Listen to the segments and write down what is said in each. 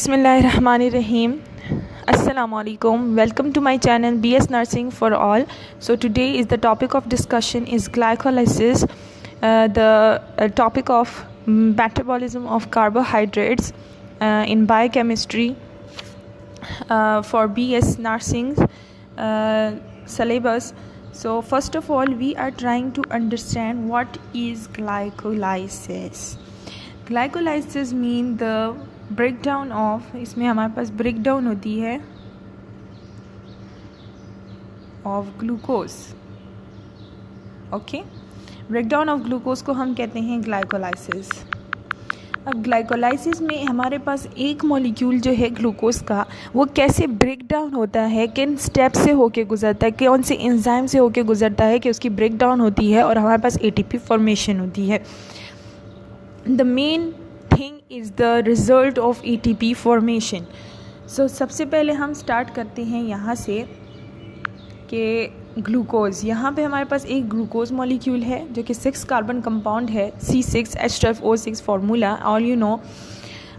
Bismillahirrahmanirrahim. Assalamualaikum. Welcome to my channel BS Nursing for All. So today is the topic of discussion is glycolysis, the topic of metabolism of carbohydrates in biochemistry for BS Nursing syllabus. So first of all, we are trying to understand what is glycolysis. Glycolysis mean the breakdown of, इसमें हमारे पास breakdown होती है of glucose. Okay, breakdown of glucose को हम कहते हैं glycolysis. अब glycolysis में हमारे पास एक मॉलिक्यूल जो है ग्लूकोज का, वो कैसे ब्रेकडाउन होता है, किन स्टेप से होके गुजरता है, कौन से एंजाइम से होके गुजरता है कि उसकी ब्रेकडाउन होती है और हमारे पास एटीपी फॉर्मेशन होती है. The main thing is the result of ATP formation. So सबसे पहले हम स्टार्ट करते हैं यहाँ से कि ग्लूकोज, यहाँ पे हमारे पास एक ग्लूकोज मॉलिक्यूल है जो कि 6 कार्बन कंपाउंड है, C6H12O6 formula, all you know.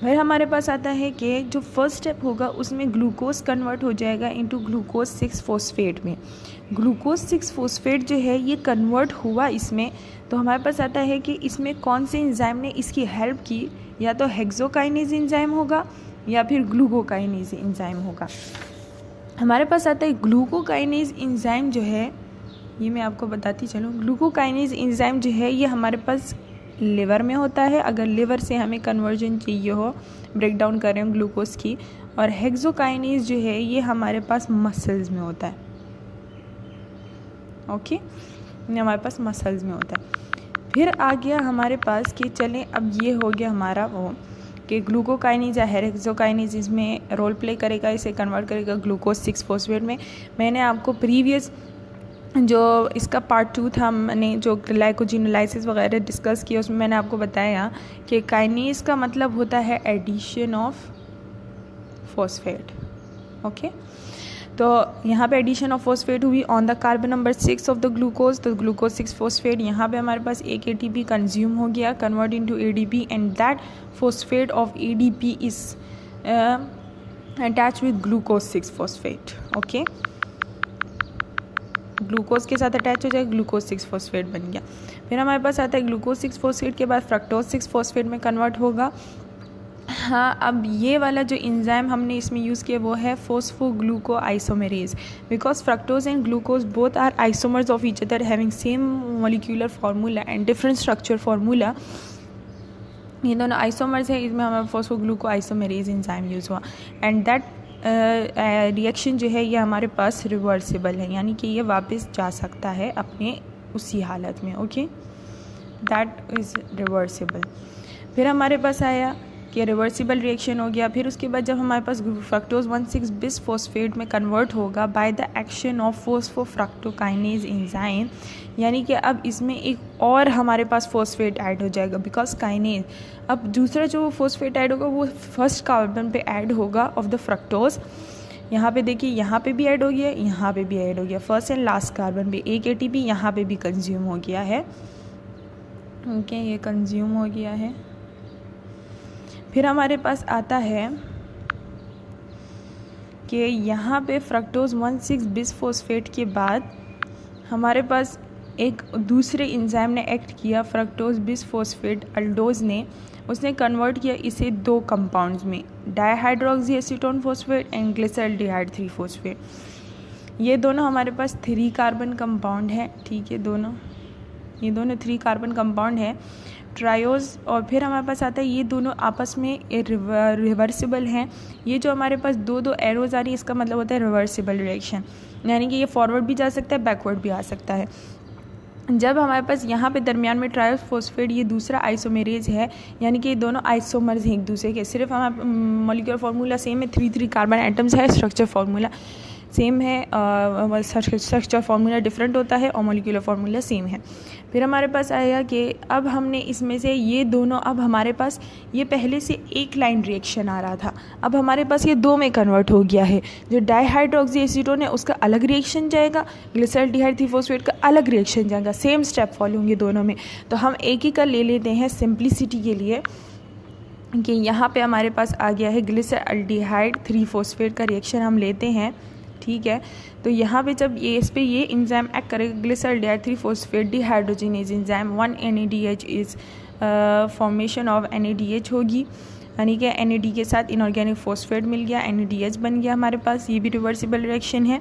फिर हमारे पास आता है कि जो फर्स्ट स्टेप होगा उसमें ग्लूकोज कन्वर्ट हो जाएगा इनटू ग्लूकोज 6 फॉस्फेट में. ग्लूकोज 6 फॉस्फेट जो है ये कन्वर्ट हुआ इसमें, तो हमारे पास आता है कि इसमें कौन से एंजाइम ने इसकी हेल्प की, या तो हेक्सोकाइनेज एंजाइम होगा या फिर ग्लूकोकाइनेज एंजाइम होगा. हमारे पास आता है ग्लूकोकाइनेज एंजाइम जो है, ये मैं आपको बताती चलूँ. ग्लूकोकाइनेज एंजाइम जो है ये हमारे पास लिवर में होता है, अगर लिवर से हमें कन्वर्जन चाहिए हो, ब्रेकडाउन कर रहे हो ग्लूकोज की. और हेक्सोकाइनेज जो है ये हमारे पास मसल्स में होता है. ओके, ये हमारे पास मसल्स में होता है. फिर आ गया हमारे पास कि चलें अब ये हो गया हमारा वो कि ग्लूकोकाइनेज या हेक्सोकाइनेज इसमें रोल प्ले करेगा, इसे कन्वर्ट करेगा ग्लूकोज 6 फॉस्फेट में. मैंने आपको प्रीवियस जो इसका पार्ट 2 था, मैंने जो ग्लाइकोजिनोलाइसिस वगैरह डिस्कस किया, उसमें मैंने आपको बताया कि काइनेज का मतलब होता है एडिशन ऑफ फॉस्फेट. ओके, तो यहाँ पे एडिशन ऑफ फॉस्फेट हुई on the carbon number 6 of the glucose. तो ग्लूकोज 6 फॉस्फेट, यहाँ पे हमारे पास एक एटीपी कंज्यूम हो गया, convert into ADP, and that phosphate of ADP is attach with glucose 6 phosphate. Okay, glucose के साथ अटैच हो जाए, ग्लूकोज 6 फॉस्फेट बन गया. फिर हमारे पास आता है ग्लूकोज 6 फॉस्फेट के बाद फ्रक्टोज 6 फॉस्फेट में कन्वर्ट होगा. हाँ, अब ये वाला जो एंजाइम हमने इसमें यूज़ किया वो है phosphogluco isomerase, because fructose and glucose both are isomers of each other having same molecular formula and different structure formula. ये दोनों आइसोमर्स है, इसमें हमारा फोस्फोग्लूको आइसोमेरेज एंजाइम यूज़ हुआ, एंड दैट रिएक्शन जो है ये हमारे पास रिवर्सिबल है, यानी कि ये वापस जा सकता है अपने उसी हालत में. Okay, that is reversible. फिर हमारे पास आया कि रिवर्सिबल रिएक्शन हो गया. फिर उसके बाद जब हमारे पास फ्रक्टोज 1,6 बिस फॉस्फेट में कन्वर्ट होगा by the action of phosphofructokinase enzyme, यानी कि अब इसमें एक और हमारे पास फॉस्फेट ऐड हो जाएगा, बिकॉज काइनेज, अब दूसरा जो फॉस्फेट ऐड होगा वो फर्स्ट कार्बन पे ऐड होगा ऑफ द फ्रक्टोज. यहाँ पे देखिए, यहाँ पे भी ऐड हो गया, यहाँ पे भी ऐड हो गया, फर्स्ट एंड लास्ट कार्बन पे एक एटीपी यहाँ पे भी कंज्यूम हो गया है. ओके, ये कंज्यूम हो गया है. फिर हमारे पास आता है कि यहाँ पे फ्रक्टोज 1,6 बिस फॉस्फेट के बाद हमारे पास एक दूसरे एंजाइम ने एक्ट किया, फ्रक्टोज बिस फॉस्फेट अल्डोज ने, उसने कन्वर्ट किया इसे 2 कंपाउंड्स में, dihydroxy acetone phosphate and glyceraldehyde 3 phosphate. ये दोनों हमारे पास 3 कार्बन कंपाउंड है. ठीक है, ये दोनों 3 कार्बन कंपाउंड है, ट्रायोज. और फिर हमारे पास आता है ये दोनों आपस में रिवर्सिबल हैं. ये जो हमारे पास 2 एरोज आ रही है, इसका मतलब होता है रिवर्सिबल रिएक्शन, यानी कि ये फॉरवर्ड भी जा सकता है, बैकवर्ड भी आ सकता है. जब हमारे पास यहाँ पे दरमियान में ट्रायोज फॉस्फेट, ये दूसरा आइसोमेरेज है, यानी कि ये दोनों आइसोमर्स हैं एक दूसरे के, सिर्फ हमारा मॉलिक्यूलर फार्मूला सेम है, 3 कार्बन एटम्स है, स्ट्रक्चर फार्मूला सेम है, स्ट्रक्चर फार्मूला डिफरेंट होता है और मॉलिक्यूलर फार्मूला सेम है. फिर हमारे पास आएगा कि अब हमने इसमें से ये दोनों, अब हमारे पास ये पहले से एक लाइन रिएक्शन आ रहा था, अब हमारे पास ये 2 में कन्वर्ट हो गया है. जो डाईहाइड्रोक्सी एसीटोन है उसका अलग रिएक्शन जाएगा, ग्लिसरल्डिहाइड 3 फॉस्फेट का अलग रिएक्शन जाएगा, सेम स्टेप फॉलो होंगे दोनों में. तो हम एक ही का ले लेते हैं सिंप्लिसिटी के लिए. कि यहाँ पे हमारे पास आ गया है ग्लिसरल्डिहाइड 3-फॉस्फेट का रिएक्शन हम लेते हैं, ठीक है। तो यहाँ पे जब ये इस पे ये एंजाइम एक्ट करेगा, glyceraldehyde three phosphate dehydrogenase enzyme 1 NADH is formation of NADH होगी, यानी कि NAD के साथ इनऑर्गेनिक फॉस्फेट मिल गया, NADH बन गया हमारे पास। ये भी रिवर्सिबल रिएक्शन है।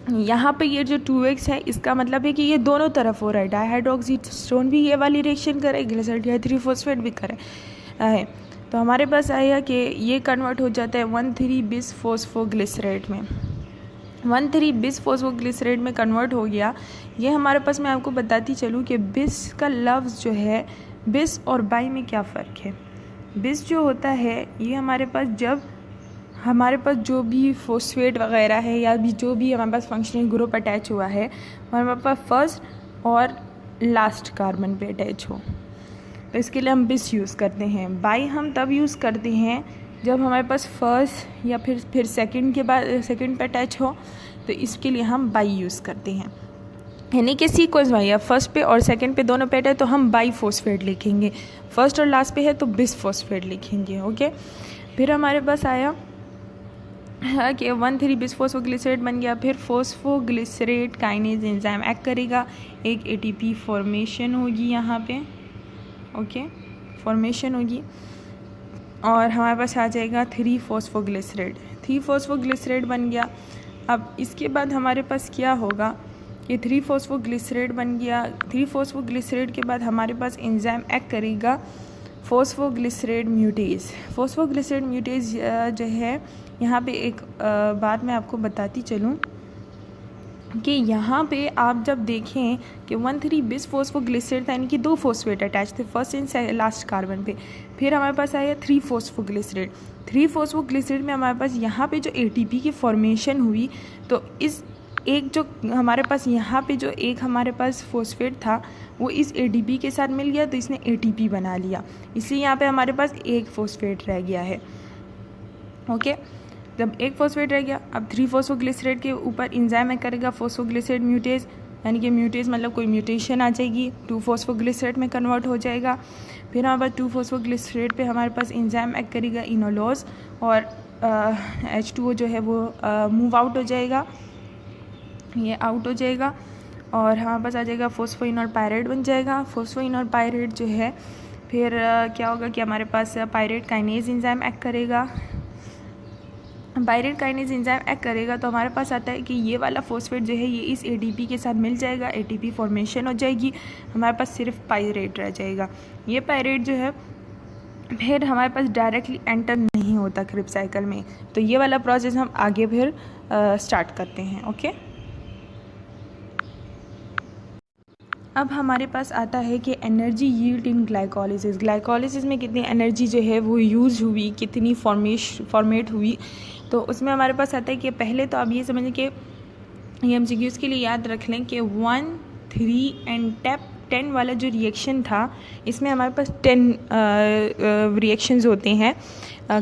यहाँ पे ये जो 2x है इसका मतलब है कि ये दोनों तरफ हो रहा है, डाइहाइड्रोक्सीस्टोन भी ये वाली रिएक्शन करे, ग्लिसरल्डिहाइड 3-फॉस्फेट भी करे है। तो हमारे पास आया कि ये कन्वर्ट हो जाता है 1,3-bis-फॉस्फोग्लिसरेट में, 1,3-bis-फॉस्फोग्लिसरेट में कन्वर्ट हो गया। ये हमारे पास, मैं आपको बताती चलूँ कि बिस का लफ्ज़ जो है, बिस और बाई में क्या फ़र्क है। बिस जो होता है ये हमारे पास, जब हमारे पास जो भी फॉस्फेट वगैरह है या भी जो भी हमारे पास फंक्शनल ग्रुप अटैच हुआ है हमारे पास फर्स्ट और लास्ट कार्बन पे अटैच हो, तो इसके लिए हम बिस यूज़ करते हैं। बाई हम तब यूज़ करते हैं जब हमारे पास फर्स्ट या फिर सेकंड के बाद सेकंड पे अटैच हो, तो इसके लिए हम बाई यूज़ करते हैं। यानी कि सीक्वेंस वाई, या फर्स्ट पे और सेकंड पे दोनों पे है तो हम बाई फॉस्फेट लिखेंगे, फर्स्ट और लास्ट पे है तो बिस फॉस्फेट लिखेंगे, ओके। फिर हमारे पास आया कि 1,3-bis-फॉस्फोग्लिसरेट बन गया। फिर फॉस्फोग्लिसरेट काइनेज एंजाइम एक्ट करेगा, एक ATP फॉर्मेशन होगी यहाँ पे, ओके, फॉर्मेशन होगी, और हमारे पास आ जाएगा 3-फॉस्फोग्लिसरेट, 3-फॉस्फोग्लिसरेट बन गया। अब इसके बाद हमारे पास क्या होगा कि 3-फॉस्फोग्लिसरेट बन गया। 3-फॉस्फोग्लिसरेट के बाद हमारे पास एंजाइम एक्ट करेगा फॉस्फोग्लिसरेट म्यूटेज। फॉस्फोग्लिसरेट म्यूटेज जो है, यहाँ पे एक बात मैं आपको बताती चलूँ कि यहाँ पे आप जब देखें कि 1,3-bis-फॉस्फोग्लिसरेट था, यानी कि 2 फॉस्फेट अटैच थे फर्स्ट एंड लास्ट कार्बन पे। फिर हमारे पास आया 3-फॉस्फोग्लिसरेट। 3-फॉस्फोग्लिसरेट में हमारे पास यहाँ पे जो ATP की फॉर्मेशन हुई, तो इस एक जो हमारे पास यहाँ पे जो एक हमारे पास फॉस्फेट था वो इस ATP के साथ मिल गया, तो इसने ATP बना लिया, इसलिए यहाँ पे हमारे पास एक फॉस्फेट रह गया है, ओके। जब एक फॉस्फेट रह गया, अब 3-फॉस्फोग्लिसरेट के ऊपर एंजाइम करेगा फॉस्फोग्लिसरेट म्यूटेज, यानी कि म्यूटेज मतलब कोई म्यूटेशन आ जाएगी, 2-फॉस्फोग्लिसरेट में कन्वर्ट हो जाएगा। फिर हमारे पास 2-फॉस्फोग्लिसरेट पे हमारे पास एंजाइम एक्ट करेगा इनोलोज, और H2O जो है वो मूव आउट हो जाएगा, ये आउट हो जाएगा, और हमारे पास आ जाएगा फॉस्फोइनोल पायरेट बन जाएगा। फॉस्फोइनोल पायरेट जो है फिर क्या होगा कि हमारे पास पायरेट काइनेज एंजाइम एक्ट करेगा, पायरेट काइनेज एंजाइम एक्ट करेगा, तो हमारे पास आता है कि ये वाला फॉस्फेट जो है ये इस ATP के साथ मिल जाएगा, ATP फॉर्मेशन हो जाएगी, हमारे पास सिर्फ पायरेट रह जाएगा। ये पायरेट जो है फिर हमारे पास डायरेक्टली एंटर नहीं होता क्रिब्स साइकिल में, तो ये वाला प्रोसेस हम आगे फिर स्टार्ट करते हैं, ओके। अब हमारे पास आता है कि energy yield in glycolysis, glycolysis में कितनी एनर्जी जो है वो यूज़ हुई, कितनी फॉर्मेट हुई, तो उसमें हमारे पास आता है कि पहले तो आप ये समझें कि ये MCQs के लिए याद रख लें कि 1, 3 एंड 10 वाला जो रिएक्शन था, इसमें हमारे पास 10 रिएक्शंस होते हैं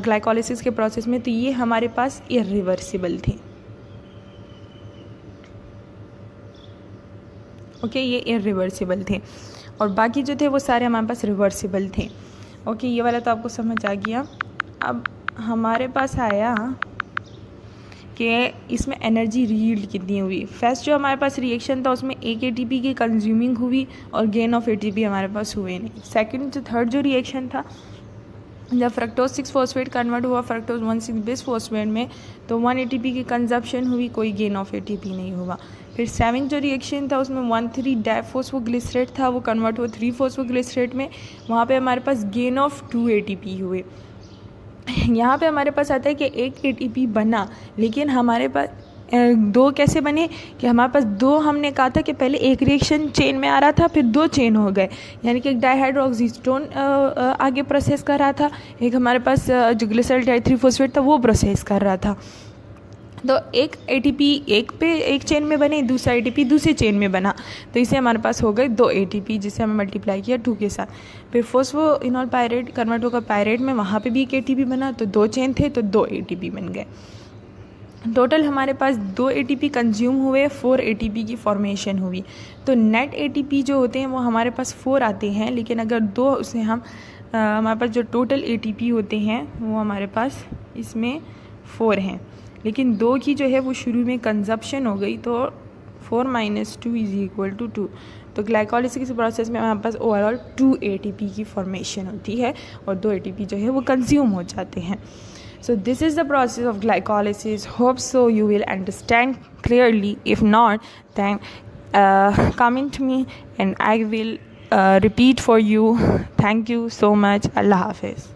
ग्लाइकोलिसिस के प्रोसेस में, तो ये हमारे पास इरिवर्सिबल थे, ओके, ये इरिवर्सिबल थे, और बाकी जो थे वो सारे हमारे पास रिवर्सिबल थे, ओके। ये वाला तो आपको समझ आ गया। अब हमारे पास आया कि इसमें एनर्जी यील्ड कितनी हुई। फर्स्ट जो हमारे पास रिएक्शन था उसमें एक ATP की कंज्यूमिंग हुई और गेन ऑफ ATP हमारे पास हुए नहीं। सेकंड जो थर्ड जो रिएक्शन था, जब फ्रक्टोज 6-फॉस्फेट कन्वर्ट हुआ फ्रक्टोज 1,6-bis-फॉस्फेट में, तो 1 ATP की कंजप्शन हुई, कोई गेन ऑफ ATP नहीं हुआ। फिर 7 जो रिएक्शन था उसमें 1,3-डाइफॉस्फोग्लिसरेट था, वो कन्वर्ट हुआ 3-फॉस्फोग्लिसरेट में, वहाँ पे हमारे पास गेन ऑफ 2 ATP हुए। यहाँ पे हमारे पास आता है कि एक ATP बना, लेकिन हमारे पास 2 कैसे बने कि हमारे पास 2, हमने कहा था कि पहले एक रिएक्शन चेन में आ रहा था, फिर 2 चेन हो गए, यानी कि एक डाइहाइड्रोक्सीस्टोन आगे प्रोसेस कर रहा था, एक हमारे पास जो ग्लिसरल्डिहाइड 3-फॉस्फेट था वो प्रोसेस कर रहा था। तो एक ATP एक चेन में बने, दूसरा ATP दूसरी चेन में बना, तो इसे हमारे पास हो गए 2 ATP, जिसे हमें मल्टीप्लाई किया 2 के साथ। फिर फॉस्फोइनोल पायरेट कन्वर्ट होकर पायरेट में, वहाँ पे भी एक ATP बना, तो 2 चेन थे तो 2 ATP बन गए। टोटल हमारे पास 2 ATP कंज्यूम हुए, 4 ATP की फॉर्मेशन हुई। तो नेट ATP जो होते हैं वो हमारे पास 4 आते हैं, लेकिन अगर 2 उसे हम हमारे पास जो टोटल ATP होते हैं वो हमारे पास इसमें 4 हैं, लेकिन 2 की जो है वो शुरू में कंजप्शन हो गई, तो 4 - 2 = 2। तो ग्लाइकोलिसिस प्रोसेस में हमारे पास ओवरऑल 2 ATP की फॉर्मेशन होती है और 2 ATP जो है वो कंज्यूम हो जाते हैं। So this is the process of glycolysis. Hope so you will understand clearly. If not, then comment me and I will repeat for you. Thank you so much. Allah Hafiz.